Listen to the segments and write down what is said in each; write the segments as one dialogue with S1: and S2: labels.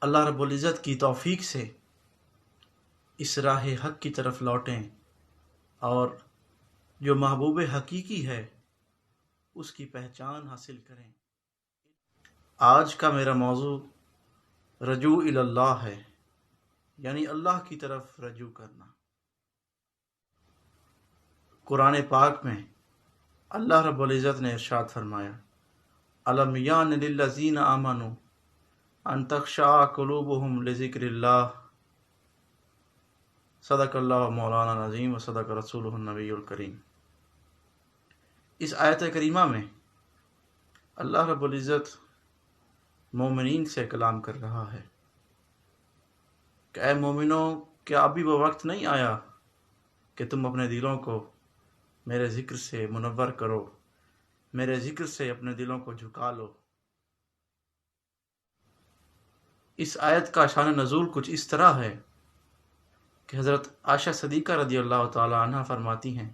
S1: اللہ رب العزت کی توفیق سے اس راہ حق کی طرف لوٹیں اور جو محبوب حقیقی ہے اس کی پہچان حاصل کریں۔ آج کا میرا موضوع رجوع الی اللہ ہے، یعنی اللہ کی طرف رجوع کرنا۔ قرآن پاک میں اللہ رب العزت نے ارشاد فرمایا، الم یعن للذین آمنوا ان تخشع قلوبهم لذکر اللہ، صدق اللہ مولانا العظیم و صدق رسولہ النبی الکریم۔ اس آیت کریمہ میں اللہ رب العزت مومنین سے کلام کر رہا ہے کہ اے مومنوں، کیا ابھی وہ وقت نہیں آیا کہ تم اپنے دلوں کو میرے ذکر سے منور کرو، میرے ذکر سے اپنے دلوں کو جھکا لو۔ اس آیت کا شان نزول کچھ اس طرح ہے کہ حضرت عائشہ صدیقہ رضی اللہ تعالی عنہ فرماتی ہیں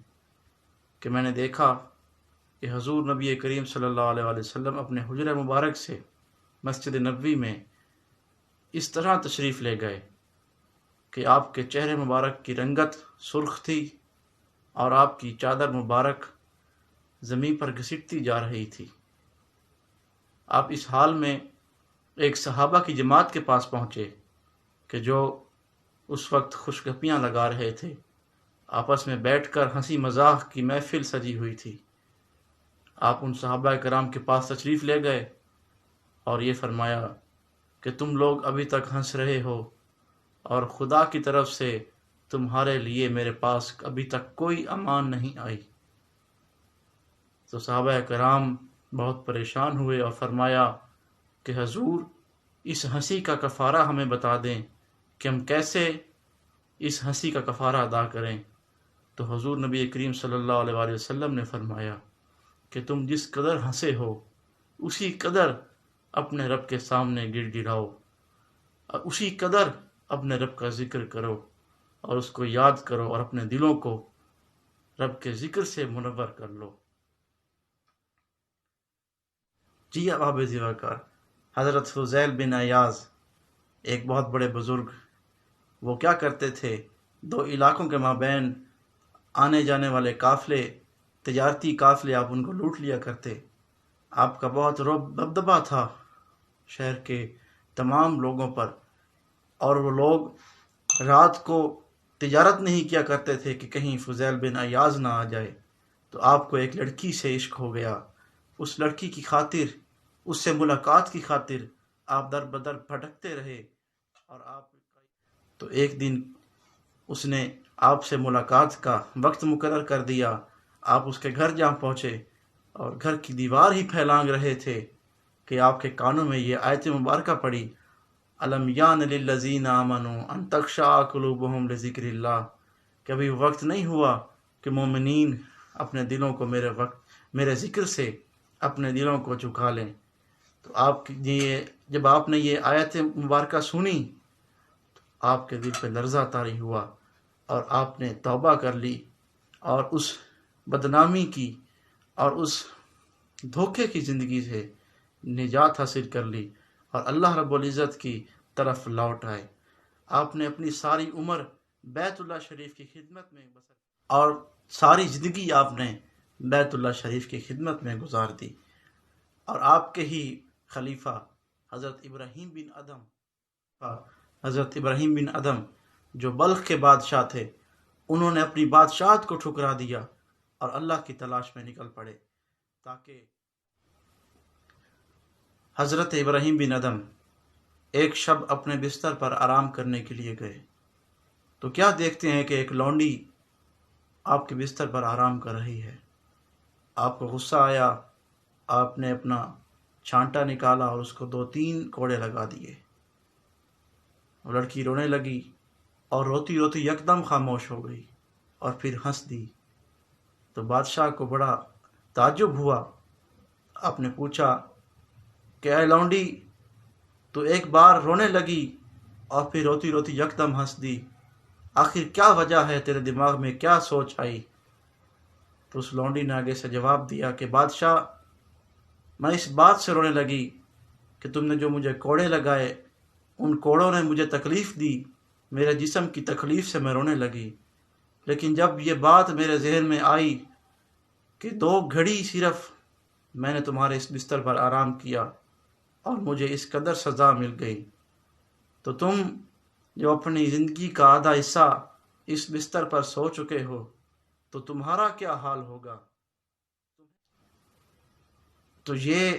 S1: کہ میں نے دیکھا کہ حضور نبی کریم صلی اللہ علیہ وسلم اپنے حجرہ مبارک سے مسجد نبوی میں اس طرح تشریف لے گئے کہ آپ کے چہرے مبارک کی رنگت سرخ تھی اور آپ کی چادر مبارک زمین پر گھسٹتی جا رہی تھی۔ آپ اس حال میں ایک صحابہ کی جماعت کے پاس پہنچے کہ جو اس وقت خوش گپیاں لگا رہے تھے، آپس میں بیٹھ کر ہنسی مذاق کی محفل سجی ہوئی تھی۔ آپ ان صحابہ کرام کے پاس تشریف لے گئے اور یہ فرمایا کہ تم لوگ ابھی تک ہنس رہے ہو اور خدا کی طرف سے تمہارے لیے میرے پاس ابھی تک کوئی امان نہیں آئی۔ تو صحابہ کرام بہت پریشان ہوئے اور فرمایا کہ حضور، اس ہنسی کا کفارہ ہمیں بتا دیں کہ ہم کیسے اس ہنسی کا کفارہ ادا کریں۔ تو حضور نبی کریم صلی اللہ علیہ وآلہ وسلم نے فرمایا کہ تم جس قدر ہنسے ہو اسی قدر اپنے رب کے سامنے گڑ گڑاؤ اور اسی قدر اپنے رب کا ذکر کرو اور اس کو یاد کرو اور اپنے دلوں کو رب کے ذکر سے منور کر لو۔ جی احباب زیوکار، حضرت فضیل بن عیاض ایک بہت بڑے بزرگ، وہ کیا کرتے تھے، دو علاقوں کے مابین آنے جانے والے قافلے، تجارتی قافلے، آپ ان کو لوٹ لیا کرتے۔ آپ کا بہت دبدبہ تھا شہر کے تمام لوگوں پر، اور وہ لوگ رات کو تجارت نہیں کیا کرتے تھے کہ کہیں فضیل بن عیاض نہ آ جائے۔ تو آپ کو ایک لڑکی سے عشق ہو گیا، اس لڑکی کی خاطر، اس سے ملاقات کی خاطر آپ در بدر بھٹکتے رہے، اور تو ایک دن اس نے آپ سے ملاقات کا وقت مقرر کر دیا۔ آپ اس کے گھر جا پہنچے اور گھر کی دیوار ہی پھیلانگ رہے تھے کہ آپ کے کانوں میں یہ آیت مبارکہ پڑی، الم یعن للذین آمنوا ان تخشع قلوبهم لذکر اللہ، کہ ابھی وقت نہیں ہوا کہ مومنین اپنے دلوں کو میرے ذکر سے اپنے دلوں کو جھکا لیں۔ تو جب آپ نے یہ آیت مبارکہ سنی تو آپ کے دل پہ لرزہ طاری ہوا اور آپ نے توبہ کر لی اور اس بدنامی کی اور اس دھوکے کی زندگی سے نجات حاصل کر لی اور اللہ رب العزت کی طرف لوٹ آئے۔ آپ نے اپنی ساری عمر بیت اللہ شریف کی خدمت میں بسر اور ساری زندگی آپ نے بیت اللہ شریف کی خدمت میں گزار دی، اور آپ کے ہی خلیفہ حضرت ابراہیم بن ادم جو بلخ کے بادشاہ تھے، انہوں نے اپنی بادشاہت کو ٹھکرا دیا اور اللہ کی تلاش میں نکل پڑے، تاکہ حضرت ابراہیم بن ادم ایک شب اپنے بستر پر آرام کرنے کے لیے گئے تو کیا دیکھتے ہیں کہ ایک لونڈی آپ کے بستر پر آرام کر رہی ہے۔ آپ کو غصہ آیا، آپ نے اپنا چھانٹا نکالا اور اس کو 2-3 کوڑے لگا دیے۔ وہ لڑکی رونے لگی اور روتی روتی یکدم خاموش ہو گئی اور پھر ہنس دی۔ تو بادشاہ کو بڑا تعجب ہوا۔ آپ نے پوچھا کہ اے لونڈی، تو ایک بار رونے لگی اور پھر روتی روتی یکدم ہنس دی، آخر کیا وجہ ہے، تیرے دماغ میں کیا سوچ آئی؟ تو اس لونڈی نے آگے سے جواب دیا کہ بادشاہ، میں اس بات سے رونے لگی کہ تم نے جو مجھے کوڑے لگائے ان کوڑوں نے مجھے تکلیف دی، میرے جسم کی تکلیف سے میں رونے لگی۔ لیکن جب یہ بات میرے ذہن میں آئی کہ 2 گھڑی صرف میں نے تمہارے اس بستر پر آرام کیا اور مجھے اس قدر سزا مل گئی، تو تم جو اپنی زندگی کا آدھا حصہ اس بستر پر سو چکے ہو تو تمہارا کیا حال ہوگا۔ تو یہ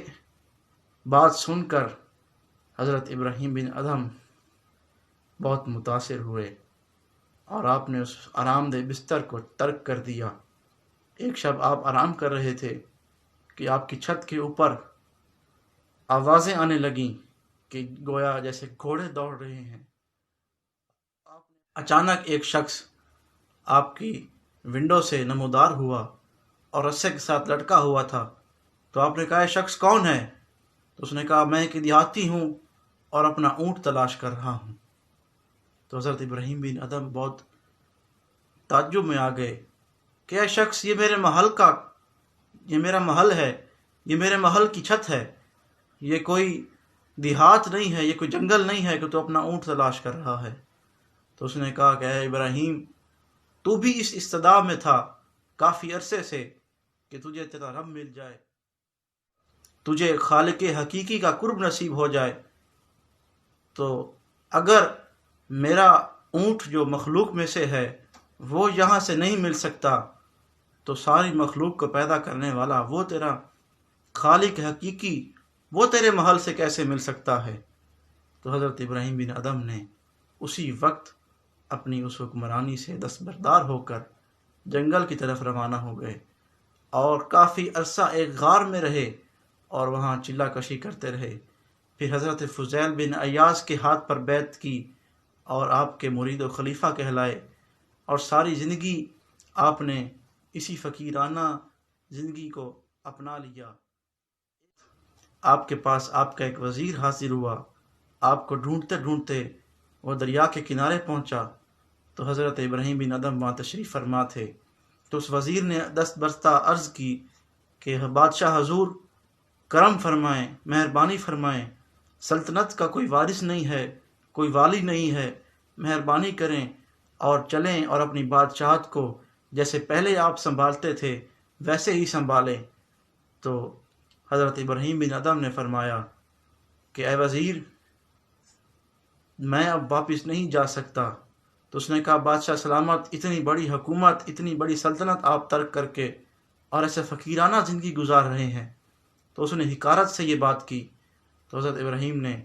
S1: بات سن کر حضرت ابراہیم بن ادھم بہت متاثر ہوئے اور آپ نے اس آرام دہ بستر کو ترک کر دیا۔ ایک شب آپ آرام کر رہے تھے کہ آپ کی چھت کے اوپر آوازیں آنے لگیں کہ گویا جیسے گھوڑے دوڑ رہے ہیں۔ اچانک ایک شخص آپ کی ونڈو سے نمودار ہوا اور رسے کے ساتھ لٹکا ہوا تھا۔ تو آپ نے کہا یہ شخص کون ہے؟ تو اس نے کہا میں ایک دیہاتی ہوں اور اپنا اونٹ تلاش کر رہا ہوں۔ تو حضرت ابراہیم بن ادھم بہت تعجب میں آ گئے کہ یہ شخص یہ میرا محل ہے، یہ میرے محل کی چھت ہے، یہ کوئی دیہات نہیں ہے، یہ کوئی جنگل نہیں ہے کہ تو اپنا اونٹ تلاش کر رہا ہے۔ تو اس نے کہا کہ اے ابراہیم، تو بھی اس استدعا میں تھا کافی عرصے سے کہ تجھے تیرا رب مل جائے، تجھے خالق حقیقی کا قرب نصیب ہو جائے۔ تو اگر میرا اونٹ جو مخلوق میں سے ہے وہ یہاں سے نہیں مل سکتا تو ساری مخلوق کو پیدا کرنے والا وہ تیرا خالق حقیقی وہ تیرے محل سے کیسے مل سکتا ہے۔ تو حضرت ابراہیم بن ادھم نے اسی وقت اپنی اس حکمرانی سے دستبردار ہو کر جنگل کی طرف روانہ ہو گئے اور کافی عرصہ ایک غار میں رہے اور وہاں چلہ کشی کرتے رہے۔ پھر حضرت فضیل بن عیاض کے ہاتھ پر بیعت کی اور آپ کے مرید و خلیفہ کہلائے، اور ساری زندگی آپ نے اسی فقیرانہ زندگی کو اپنا لیا۔ آپ کے پاس آپ کا ایک وزیر حاضر ہوا، آپ کو ڈھونڈتے ڈھونڈتے وہ دریا کے کنارے پہنچا تو حضرت ابراہیم بن ادھم وہاں تشریف فرما تھے۔ تو اس وزیر نے دست برستہ عرض کی کہ بادشاہ حضور کرم فرمائیں، مہربانی فرمائیں، سلطنت کا کوئی وارث نہیں ہے، کوئی والی نہیں ہے، مہربانی کریں اور چلیں اور اپنی بادشاہت کو جیسے پہلے آپ سنبھالتے تھے ویسے ہی سنبھالیں۔ تو حضرت ابراہیم بن ادھم نے فرمایا کہ اے وزیر، میں اب واپس نہیں جا سکتا۔ تو اس نے کہا بادشاہ سلامت، اتنی بڑی حکومت، اتنی بڑی سلطنت آپ ترک کر کے اور ایسے فقیرانہ زندگی گزار رہے ہیں۔ تو اس نے حقارت سے یہ بات کی۔ تو حضرت ابراہیم نے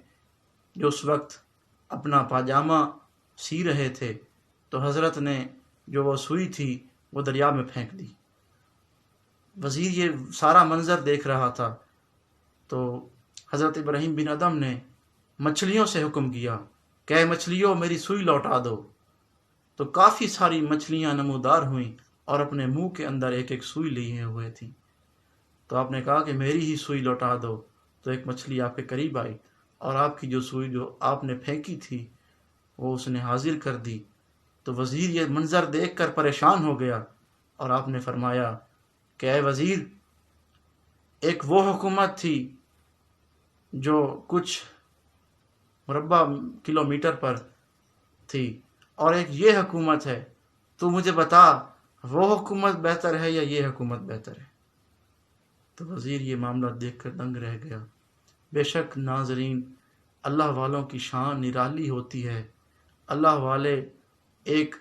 S1: جو اس وقت اپنا پاجامہ سی رہے تھے تو حضرت نے جو وہ سوئی تھی وہ دریا میں پھینک دی۔ وزیر یہ سارا منظر دیکھ رہا تھا تو حضرت ابراہیم بن ادھم نے مچھلیوں سے حکم کیا کہ اے مچھلیوں میری سوئی لوٹا دو۔ تو کافی ساری مچھلیاں نمودار ہوئیں اور اپنے منہ کے اندر ایک ایک سوئی لیے ہوئے تھیں۔ تو آپ نے کہا کہ میری ہی سوئی لوٹا دو۔ تو ایک مچھلی آپ کے قریب آئی اور آپ کی جو سوئی جو آپ نے پھینکی تھی وہ اس نے حاضر کر دی۔ تو وزیر یہ منظر دیکھ کر پریشان ہو گیا اور آپ نے فرمایا کہ اے وزیر، ایک وہ حکومت تھی جو کچھ مربع کلومیٹر پر تھی اور ایک یہ حکومت ہے، تو مجھے بتا وہ حکومت بہتر ہے یا یہ حکومت بہتر ہے۔ تو وزیر یہ معاملہ دیکھ کر دنگ رہ گیا۔ بے شک ناظرین، اللہ والوں کی شان نرالی ہوتی ہے۔ اللہ والے ایک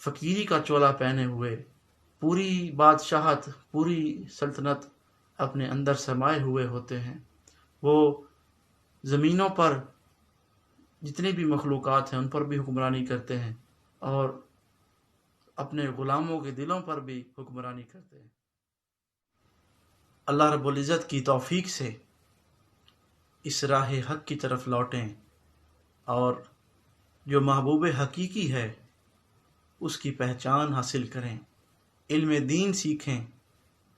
S1: فقیری کا چولا پہنے ہوئے پوری بادشاہت، پوری سلطنت اپنے اندر سمائے ہوئے ہوتے ہیں۔ وہ زمینوں پر جتنی بھی مخلوقات ہیں ان پر بھی حکمرانی کرتے ہیں اور اپنے غلاموں کے دلوں پر بھی حکمرانی کرتے ہیں۔ اللہ رب العزت کی توفیق سے اس راہ حق کی طرف لوٹیں اور جو محبوب حقیقی ہے اس کی پہچان حاصل کریں، علم دین سیکھیں،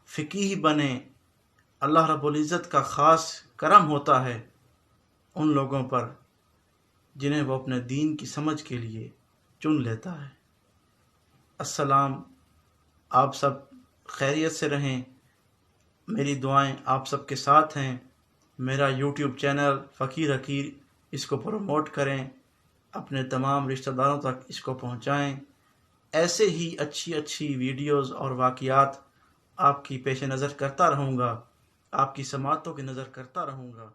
S1: فقیہ بنیں۔ اللہ رب العزت کا خاص کرم ہوتا ہے ان لوگوں پر جنہیں وہ اپنے دین کی سمجھ کے لیے چن لیتا ہے۔ السلام، آپ سب خیریت سے رہیں، میری دعائیں آپ سب کے ساتھ ہیں۔ میرا یوٹیوب چینل فقیر حقیر اس کو پروموٹ کریں، اپنے تمام رشتہ داروں تک اس کو پہنچائیں۔ ایسے ہی اچھی اچھی ویڈیوز اور واقعات آپ کی پیش نظر کرتا رہوں گا، آپ کی سماعتوں کی نظر کرتا رہوں گا۔